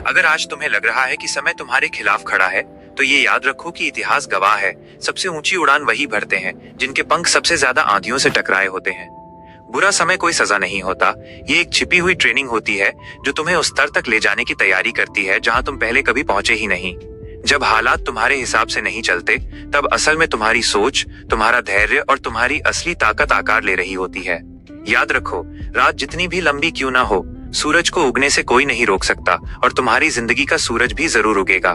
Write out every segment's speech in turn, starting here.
अगर आज तुम्हें लग रहा है कि समय तुम्हारे खिलाफ खड़ा है, तो ये याद रखो कि इतिहास गवाह है, सबसे ऊंची उड़ान वही भरते हैं जिनके पंख सबसे ज्यादा आंधियों से टकराए होते हैं। बुरा समय कोई सजा नहीं होता, ये एक छिपी हुई ट्रेनिंग होती है जो तुम्हें उस स्तर तक ले जाने की तैयारी करती है जहां तुम पहले कभी पहुंचे ही नहीं। जब हालात तुम्हारे हिसाब से नहीं चलते, तब असल में तुम्हारी सोच, तुम्हारा धैर्य और तुम्हारी असली ताकत आकार ले रही होती है। याद रखो, रात जितनी भी लंबी क्यों ना हो, सूरज को उगने से कोई नहीं रोक सकता और तुम्हारी जिंदगी का सूरज भी जरूर उगेगा।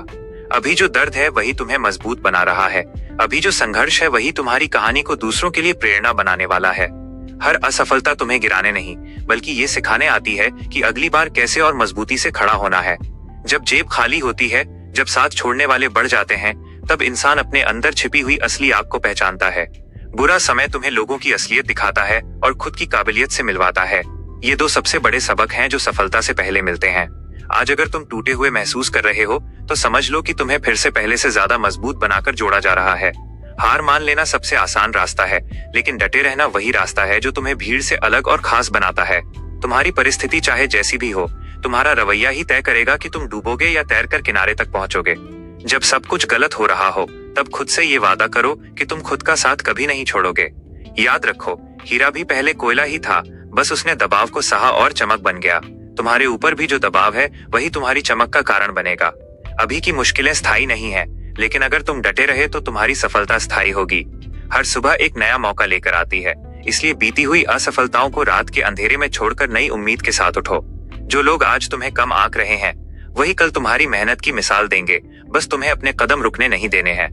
अभी जो दर्द है वही तुम्हें मजबूत बना रहा है, अभी जो संघर्ष है वही तुम्हारी कहानी को दूसरों के लिए प्रेरणा बनाने वाला है। हर असफलता तुम्हें गिराने नहीं, बल्कि ये सिखाने आती है कि अगली बार कैसे और मजबूती से खड़ा होना है। जब जेब खाली होती है, जब साथ छोड़ने वाले बढ़ जाते हैं, तब इंसान अपने अंदर छिपी हुई असली आग को पहचानता है। बुरा समय तुम्हें लोगों की असलियत दिखाता है और खुद की काबिलियत से मिलवाता है। ये दो सबसे बड़े सबक हैं जो सफलता से पहले मिलते हैं। आज अगर तुम टूटे हुए महसूस कर रहे हो, तो समझ लो कि तुम्हें फिर से पहले से ज्यादा मजबूत बनाकर जोड़ा जा रहा है। हार मान लेना सबसे आसान रास्ता है, लेकिन डटे रहना वही रास्ता है जो तुम्हें भीड़ से अलग और खास बनाता है। तुम्हारी परिस्थिति चाहे जैसी भी हो, तुम्हारा रवैया ही तय करेगा कि तुम डूबोगे या तैरकर किनारे तक पहुंचोगे। जब सब कुछ गलत हो रहा हो, तब खुद से ये वादा करो कि तुम खुद का साथ कभी नहीं छोड़ोगे। याद रखो, हीरा भी पहले कोयला ही था, बस उसने दबाव को सहा और चमक बन गया। तुम्हारे ऊपर भी जो दबाव है वही तुम्हारी चमक का कारण बनेगा। अभी की मुश्किलें स्थायी नहीं है, लेकिन अगर तुम डटे रहे तो तुम्हारी सफलता स्थायी होगी। हर सुबह एक नया मौका लेकर आती है, इसलिए बीती हुई असफलताओं को रात के अंधेरे में छोड़कर नई उम्मीद के साथ उठो। जो लोग आज तुम्हें कम आंक रहे हैं, वही कल तुम्हारी मेहनत की मिसाल देंगे। बस तुम्हें अपने कदम रुकने नहीं देने हैं।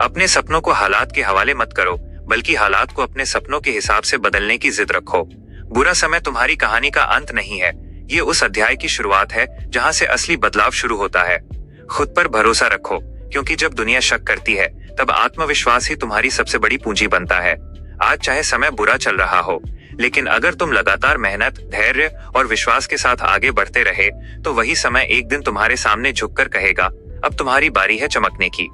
अपने सपनों को हालात के हवाले मत करो, बल्कि हालात को अपने सपनों के हिसाब से बदलने की जिद रखो। बुरा समय तुम्हारी कहानी का अंत नहीं है, ये उस अध्याय की शुरुआत है जहां से असली बदलाव शुरू होता है। खुद पर भरोसा रखो, क्योंकि जब दुनिया शक करती है, तब आत्मविश्वास ही तुम्हारी सबसे बड़ी पूंजी बनता है। आज चाहे समय बुरा चल रहा हो, लेकिन अगर तुम लगातार मेहनत, धैर्य और विश्वास के साथ आगे बढ़ते रहे, तो वही समय एक दिन तुम्हारे सामने झुककर कहेगा, अब तुम्हारी बारी है चमकने की।